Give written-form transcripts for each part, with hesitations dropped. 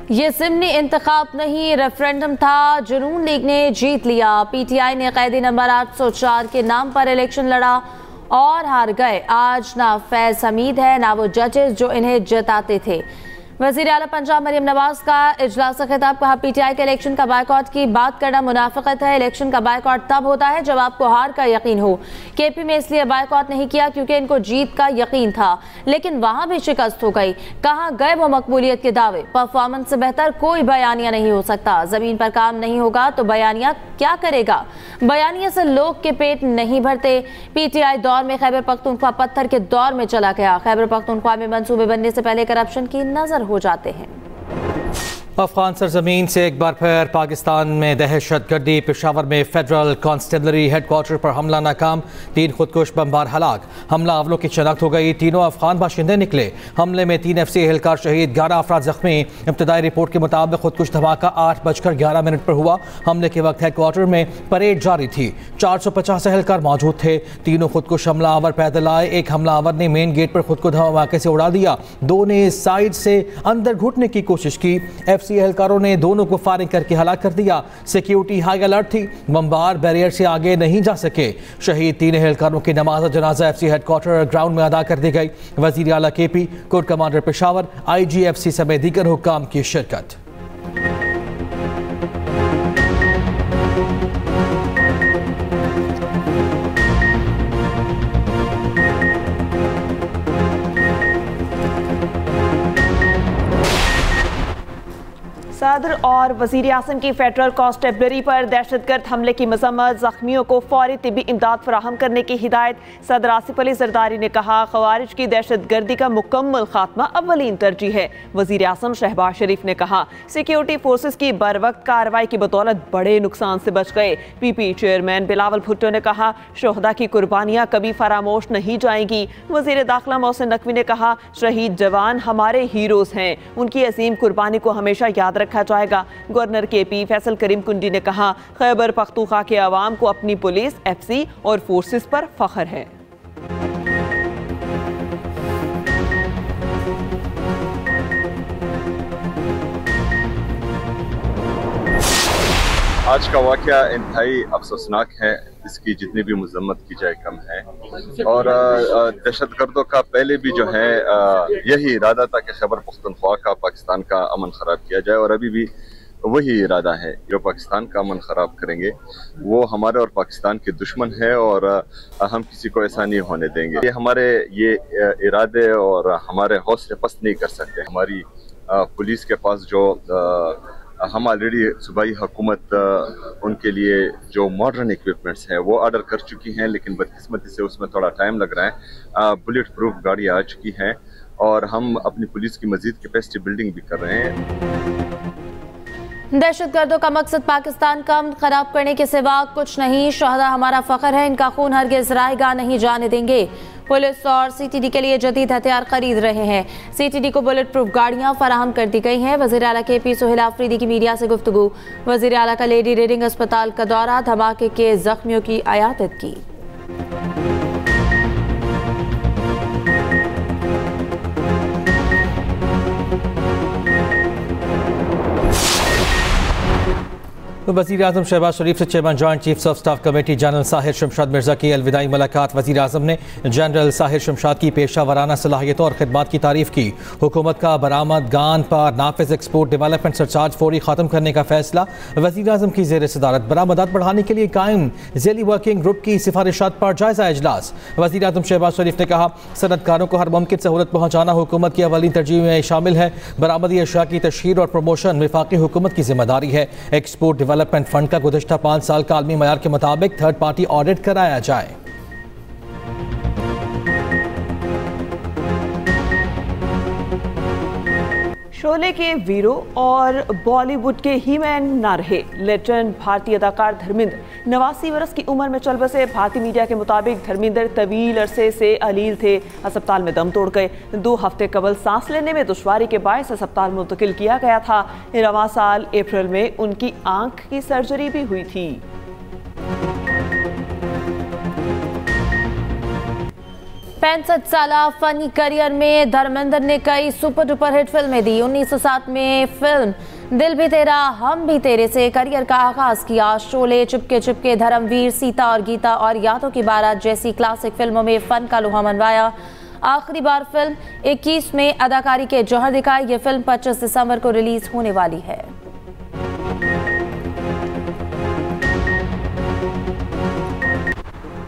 ये ज़िमनी इंतखाब नहीं, रेफरेंडम था। जुनून लीग ने जीत लिया। पीटीआई ने कैदी नंबर 804 के नाम पर इलेक्शन लड़ा और हार गए। आज ना फैज हमीद है ना वो जजेस जो इन्हें जताते थे। वज़ीर आला पंजाब मरियम नवाज का इजलास से खिताब, कहा पीटीआई के इलेक्शन का बायकॉट की बात करना मुनाफिकत है। इलेक्शन का बायकॉट तब होता है जब आपको हार का यकीन हो। केपी में इसलिए बायकॉट नहीं किया क्योंकि इनको जीत का यकीन था, लेकिन वहां भी शिकस्त हो गई। कहाँ गए वो मकबूलियत के दावे? परफॉर्मेंस से बेहतर कोई बयानिया नहीं हो सकता। जमीन पर काम नहीं होगा तो बयानिया क्या करेगा? बयानिया से लोग के पेट नहीं भरते। पीटीआई दौर में खैबर पख्तूनख्वा पत्थर के दौर में चला गया। खैबर पख्तूनख्वा में मंसूबे बनने से पहले करप्शन की नजर हो जाते हैं। अफगान सरजमीन से एक बार फिर पाकिस्तान में दहशतगर्दी। पेशावर में फेडरल कांस्टेबलरी हेडक्वार्टर पर हमला नाकाम, 3 खुदकुश बमबार हलाक। हमला आवलों की शनाख्त हो गई, तीनों अफगान बाशिंदे निकले। हमले में 3 FC एहलकार शहीद, 11 अफराद जख्मी। इब्तदाई रिपोर्ट के मुताबिक खुदकुश धमाका 8:11 पर हुआ। हमले के वक्त हेडक्वार्टर में परेड जारी थी। 450 एहलकार मौजूद थे। तीनों खुदकुश हमलावर पैदल आए। एक हमलावर ने मेन गेट पर खुद को धमाके से उड़ा दिया। 2 ने साइड से अंदर घुटने की कोशिश की। FC एहलकारों ने दोनों को फायरिंग करके हलाक कर दिया। सिक्योरिटी हाई अलर्ट थी, बमबार बैरियर से आगे नहीं जा सके। शहीद 3 एहलकारों की नमाज जनाजा FC हेडक्वार्टर ग्राउंड में अदा कर दी गई। वजीर आला KP, core commander Peshawar, IG FC समेत दीगर हुक्काम की शिरकत। सदर और वज़ीर आज़म की फेडरल कांस्टेबलरी पर दहशतगर्द हमले की मजम्मत, जख्मियों को फौरी तिब्बी इमदाद फराहम करने की हिदायत। सदर आसिफ अली जरदारी ने कहा खवारिज की दहशतगर्दी का मुकम्मल खात्मा अव्वलीन तरजीह है। वज़ीर आज़म शहबाज शरीफ ने कहा सिक्योरिटी फोर्सेस की बरवक्त कार्रवाई की बदौलत बड़े नुकसान से बच गए। PP चेयरमैन बिलावल भुट्टो ने कहा शोहदा की कुर्बानियाँ कभी फरामोश नहीं जाएंगी। वज़ीर दाखिला मोहसिन नकवी ने कहा शहीद जवान हमारे हीरोज़ हैं, उनकी अजीम कुर्बानी को हमेशा याद रखा जाएगा। गवर्नर KP फैसल करीम कुंडी ने कहा खैबर पख्तूनख्वा के अवाम को अपनी पुलिस, FC और फोर्सेस पर फख्र है। आज का वाक़या इंतहाई अफसोसनाक है, इसकी जितनी भी मजम्मत की जाए कम है। और दहशतगर्दों का पहले भी जो है यही इरादा था कि खैबर पख्तूनख्वा का, पाकिस्तान का अमन ख़राब किया जाए, और अभी भी वही इरादा है। जो पाकिस्तान का अमन ख़राब करेंगे वो हमारे और पाकिस्तान के दुश्मन है, और हम किसी को ऐसा नहीं होने देंगे। ये हमारे इरादे और हमारे हौसले पस्त नहीं कर सकते। हमारी पुलिस के पास जो हम ऑलरेडी सूबाई हुकूमत उनके लिए जो मॉडर्न इक्विपमेंट्स हैं वो ऑर्डर कर चुकी हैं, लेकिन बदकिस्मती से उसमें थोड़ा टाइम लग रहा है। बुलेट प्रूफ गाड़ी आ चुकी हैं और हम अपनी पुलिस की मजीद कैपेसिटी बिल्डिंग भी कर रहे हैं। दहशतगर्दों का मकसद पाकिस्तान का अमन खराब करने के सिवा कुछ नहीं। शहदा हमारा फख्र है, इनका खून हरगिज़ रायगा नहीं जाने देंगे। पुलिस और CTD के लिए जदीद हथियार खरीद रहे हैं। CTD को बुलेट प्रूफ गाड़ियां फराहम कर दी गई हैं। वज़ीर आला KP सुहेल आफरीदी की मीडिया से गुफ्तगू। वज़ीर आला का लेडी रीडिंग अस्पताल का दौरा, धमाके के जख्मियों की अयादत की। वज़ीर आज़म शहबाज शरीफ से chairman joint chiefs of staff committee general Sahir Shamshad Mirza की अलविदाई मुलाकात। वज़ीर आज़म ने जनरल साहिर शमशाद की पेशा वराना सलाहियतों और खिदमात की तारीफ की। हुकूमत का बरामदगान पर नाफिज एक्सपोर्ट डेवलपमेंट सरचार्ज फौरी ख़त्म करने का फैसला। वज़ीर आज़म की ज़ेर सदारत बरामदात बढ़ाने के लिए कायम ज़ेली वर्किंग ग्रुप की सिफारिशात पर जायज़ा इजलास। वज़ीर आज़म शहबाज शरीफ ने कहा सनतकारों को हर मुमकिन सहूलत पहुँचाना हुकूमत की अवलीन तरजीह में शामिल है। बरामदी अशिया की तशहीर और प्रमोशन वफाकी हुकूमत की जिम्मेदारी है। एक्सपोर्ट डेवलपमेंट फंड का गुज़श्ता 5 साल का आलमी मयार के मुताबिक थर्ड पार्टी ऑडिट कराया जाए। शोले के वीरों और बॉलीवुड के ही मैन ना रहे। लेजेंड भारतीय अदाकार धर्मेंद्र 89 वर्ष की उम्र में चल बसे। भारतीय मीडिया के मुताबिक धर्मेंद्र तवील अरसे से अलील थे, अस्पताल में दम तोड़ गए। 2 हफ्ते कबल सांस लेने में दुश्वारी के बायस अस्पताल मुंतकिल किया गया था। रवां साल अप्रैल में उनकी आंख की सर्जरी भी हुई थी। 65 साला फनी करियर में धर्मेंद्र ने कई सुपर डुपर हिट फिल्में दी। 1907 में फिल्म दिल भी तेरा हम भी तेरे से करियर का आगाज किया। शोले, चुपके चुपके, धर्मवीर, सीता और गीता और यादों की बारात जैसी क्लासिक फिल्मों में फन का लोहा मनवाया। आखिरी बार फिल्म 21 में अदाकारी के जौहर दिखाई। ये फिल्म 25 दिसंबर को रिलीज होने वाली है।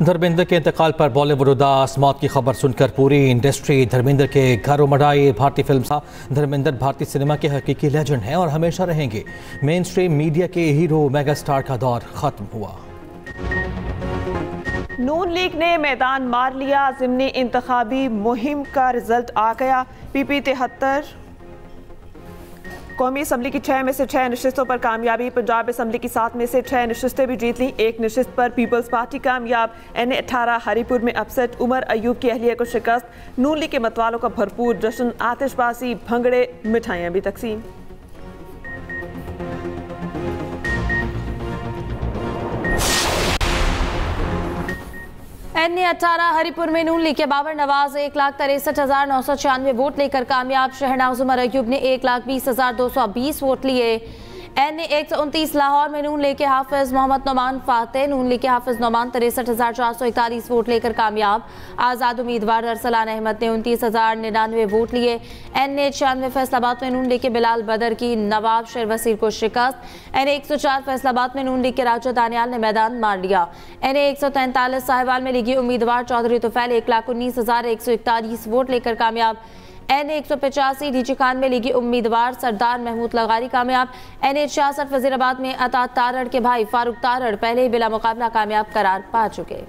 धर्मेंद्र के इंतकाल पर बॉलीवुड उदास। मौत की खबर सुनकर पूरी इंडस्ट्री धर्मेंद्र के घर उमड़ आई। भारतीय फिल्म धर्मेंद्र भारतीय सिनेमा के हकीकी लेजेंड हैं और हमेशा रहेंगे। मेन स्ट्रीम मीडिया के हीरो मेगा स्टार का दौर खत्म हुआ। नून लीग ने मैदान मार लिया। ज़िमनी इंतखाबी मुहिम का रिजल्ट आ गया। PP 73 कौमी असम्बली की 6 में से 6 नशिस्तों पर कामयाबी। पंजाब असम्बली की 7 में से 6 नशिस्तें भी जीत लीं। 1 नशिस्त पर पीपल्स पार्टी कामयाब। NA 18 हरीपुर में अपसेट। उमर अयूब की अहलिया को शिकस्त। नून लीग के मतवालों का भरपूर जश्न। आतिशबाजी, भंगड़े, मिठाइयाँ भी तकसीम। NA 18 हरिपुर में नून लीग के बाबर नवाज 1,63,996 वोट लेकर कामयाब। शहनाज उमर अयूब ने 1,20,220 वोट लिए। NA 129 लाहौर में नून लीग के हाफिज मोहम्मद नौमान फातेह, नून लीग के हाफिज नौमान 63,441 वोट लेकर कामयाब। आज़ाद उम्मीदवार अरसलान अहमद ने 29,099 वोट लिए। NA 96 फैसलाबाद में नून लीग के बिलाल बदर की नवाब शेर वसीर को शिकस्त। NA 104 फैसलाबाद में नून लीग के राजा दानियाल ने मैदान मार लिया। NA 143 साहिवाल में लीगी उम्मीदवार चौधरी तुफैल 1,19,141 वोट लेकर कामयाब। NA 185 डीजी खान में लीगी उम्मीदवार सरदार महमूद लगारी कामयाब। NA 66 वजीराबाद में अता तारड़ के भाई फारूक तारड़ पहले ही बिला मुकाबला कामयाब करार पा चुके।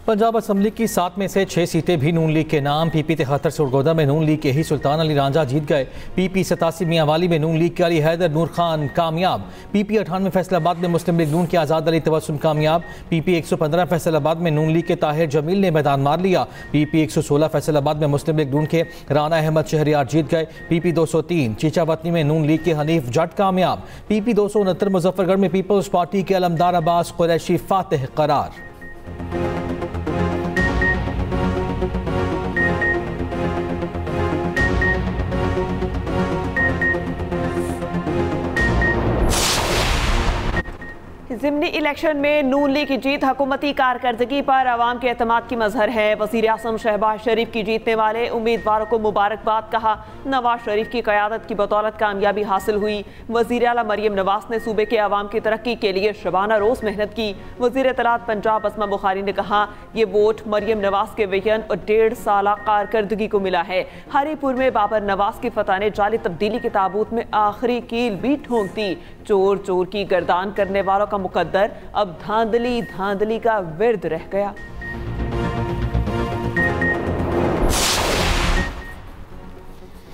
पंजाब असम्बली की 7 में से 6 सीटें भी नून लीग के नाम। PP 73 सुरगोदा में नून लीग के ही सुल्तान अली रांझा जीत गए। PP 87 मियांवाली में नून लीग के अली हैदर नूर खान कामयाब। PP 98 फैसलाबाद में मुस्लिम लीग नून के आज़ाद अली तबस्सुम कामयाब। PP 115 फैसलाबाद में नून लीग के ताहिर जमील ने मैदान मार लिया। PP 116 फैसलाबाद में मुस्लिम लीग नून के राना अहमद शहरियार जीत गए। PP 203 चीचावतनी में नून लीग के हनीफ जट कामयाब। PP 269 मुजफ्फरगढ़ में पीपल्स पार्टी के अलमदार अब्बास कुरैशी फातिह करार। ज़िमनी इलेक्शन में नून लीग की जीत हुकूमती कारकर्दगी पर अवाम के एतमाद की मजहर है। वज़ीर आज़म शहबाज शरीफ की जीतने वाले उम्मीदवारों को मुबारकबाद कहा। नवाज शरीफ की क़यादत की बदौलत कामयाबी हासिल हुई। वज़ीर आला मरियम नवाज ने सूबे के अवाम की तरक्की के लिए शबाना रोज़ मेहनत की। वज़ीर इत्तलात पंजाब अस्मा बुखारी ने कहा, ये वोट मरियम नवाज के विजन और 1.5 साल कारकर्दगी को मिला है। हरीपुर में बाबर नवाज की फतह ने जाली तब्दीली के ताबूत में आखिरी कील भी ठोंक दी। चोर चोर की गर्दान करने वालों का मुकद्दर अब धांधली धांधली का विर्द रह गया।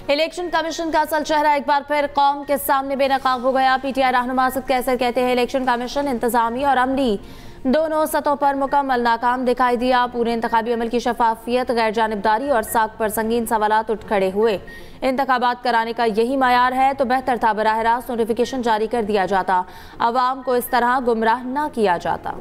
इलेक्शन कमीशन का असल चेहरा एक बार फिर कौम के सामने बेनकाब हो गया। PTI रहनुमा असद कैसर कहते हैं, इलेक्शन कमीशन इंतजामी और अमली दोनों सतहों पर मुकम्मल नाकाम दिखाई दिया। पूरे इंतखाबी अमल की शफाफियत, गैर जानिबदारी और साख पर संगीन सवालात उठ खड़े हुए। इंतखाबात कराने का यही मायार है तो बेहतर था बराह रास्त नोटिफिकेशन जारी कर दिया जाता, अवाम को इस तरह गुमराह ना किया जाता।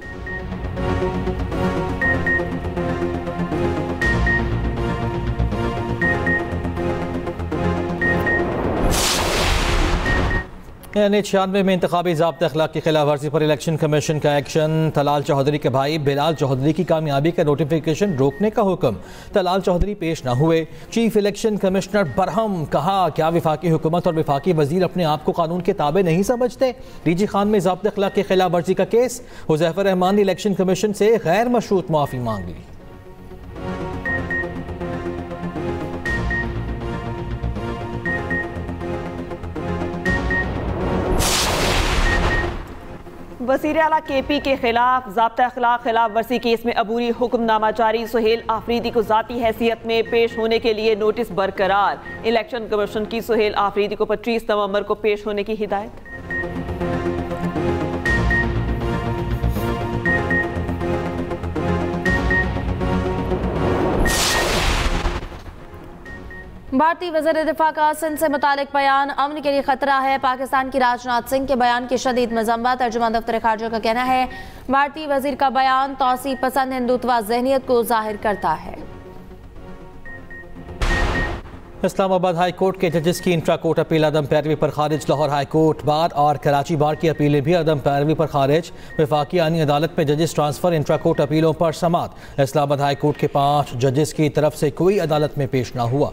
NA 96 में इंतखाबी ज़ाब्ता अखलाक की खिलाफ वर्जी पर इलेक्शन कमीशन का एक्शन। तलाल चौधरी के भाई बिलाल चौधरी की कामयाबी का नोटिफिकेशन रोकने का हुक्म। तलाल चौधरी पेश न हुए। चीफ इलेक्शन कमिश्नर बरहम, कहा क्या विफाकी हुकूमत और विफाकी वजीर अपने आप को कानून के ताबे नहीं समझते। डीजी खान में ज़ाब्ता अखलाक की खिलाफ वर्जी का केस। हुज़ैफर रहमान ने इलेक्शन कमीशन से गैर मशरूत माफ़ी मांग ली। वज़ीर आला KP के खिलाफ ज़ाब्ता अखलाक खिलाफ वर्जी केस में अबूरी हुक्मनामा जारी। सुहेल आफरीदी को ज़ाती हैसियत में पेश होने के लिए नोटिस बरकरार। इलेक्शन कमीशन की सुहेल आफरीदी को 25 नवंबर को पेश होने की हिदायत। भारतीय वज़ीर दिफा का सिंध से मुतालिक बयान अमन के लिए खतरा है। पाकिस्तान की राजनाथ सिंह के बयान की शदीद मज़म्मत। तर्जुमान दफ्तर खारजा का कहना है भारतीय वज़ीर का बयान तौसी पसंद हिंदुत्वा ज़हनियत को जाहिर करता है। इस्लामाबाद हाई कोर्ट के जजेस की इंट्रा कोर्ट अपील अदम पैरवी पर खारिज। लाहौर हाई कोर्ट बार और कराची बार की अपीलें भी अदम पैरवी पर खारिज। वफाकी आनी अदालत में जजेस ट्रांसफर इंट्रा कोर्ट अपीलों पर समाअत। इस्लामाबाद हाई कोर्ट के 5 जजेस की तरफ से कोई अदालत में पेश न हुआ।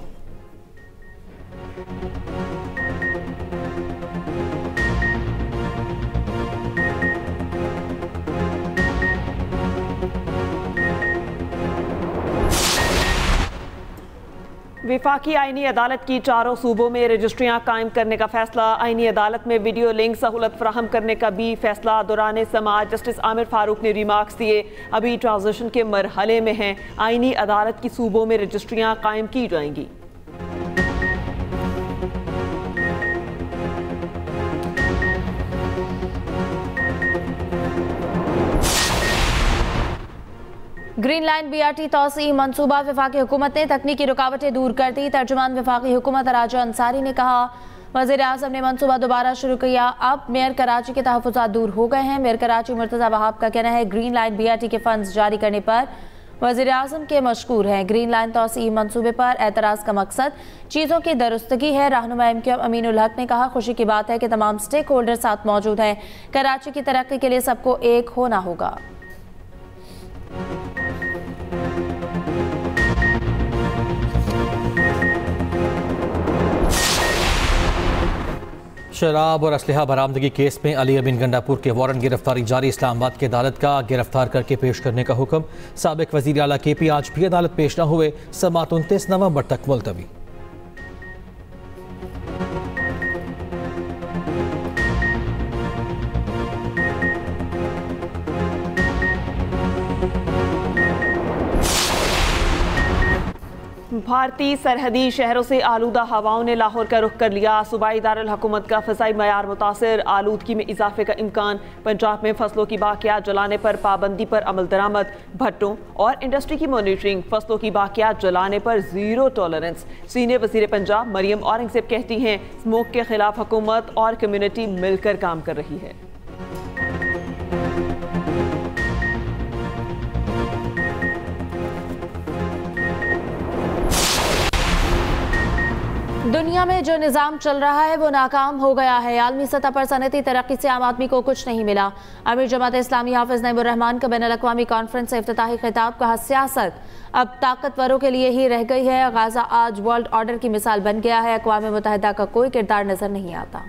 विफाकी आईनी अदालत की 4 सूबों में रजिस्ट्रियां कायम करने का फैसला। आईनी अदालत में वीडियो लिंक सहूलत फराहम करने का भी फैसला। दौरान समाअत जस्टिस आमिर फारूक ने रिमार्क्स दिए, अभी ट्रांजिशन के मरहले में हैं। आईनी अदालत की सूबों में रजिस्ट्रियां कायम की जाएंगी। ग्रीन लाइन BRT तौसी मनसूबा। वफाकी हुकूमत ने तकनीकी रुकावटें दूर कर दी। तर्जुमान वफाकी हुकूमत राजा अंसारी ने कहा वज़ीर आज़म ने मनसूबा दोबारा शुरू किया, अब मेयर कराची के तहफ़्फ़ुज़ात दूर हो गए हैं। मेयर कराची मुर्तज़ा वहाब का कहना है ग्रीन लाइन BRT के फंड्स जारी करने पर वज़ीर आज़म के मशकूर हैं। ग्रीन लाइन तौसी मनसूबे पर एतराज़ का मकसद चीज़ों की दुरुस्तगी है। रहनुमा MQM अमीन उल हक ने कहा खुशी की बात है कि तमाम स्टेक होल्डर साथ मौजूद हैं। कराची की तरक्की के लिए सबको एक होना होगा। शराब और असलहा बरामदगी केस में अली अमीन गंडापुर के वारंट गिरफ्तारी जारी। इस्लामाबाद की अदालत का गिरफ्तार करके पेश करने का हुक्म। साबिक वज़ीर आला KP आज भी अदालत पेश न हुए। समाअत 29 नवंबर तक मुलतवी। भारतीय सरहदी शहरों से आलूदा हवाओं ने लाहौर का रुख कर लिया। सूबाई दारुल हुकूमत का फ़िज़ाई मयार मुतासिर, आलूदगी में इजाफे का इम्कान। पंजाब में फसलों की बाकियात जलाने पर पाबंदी पर अमल दरामद। भट्टों और इंडस्ट्री की मॉनिटरिंग। फसलों की बाकियात जलाने पर ज़ीरो टॉलरेंस। सीनियर वज़ीर पंजाब मरियम औरंगज़ेब कहती हैं स्मोक के खिलाफ हुकूमत और कम्युनिटी मिलकर काम कर रही है। दुनिया में जो निज़ाम चल रहा है वो नाकाम हो गया है। आलमी सतह पर सनती तरक्की से आम आदमी को कुछ नहीं मिला। अमीर जमात इस्लामी हाफिज नईमुर रहमान का बैनुल अक़वामी कॉन्फ्रेंस से इफ्तिताही खिताब। कहा सियासत अब ताकतवरों के लिए ही रह गई है। गाज़ा आज वर्ल्ड ऑर्डर की मिसाल बन गया है। अक़वाम मुत्तहिदा का कोई किरदार नजर नहीं आता।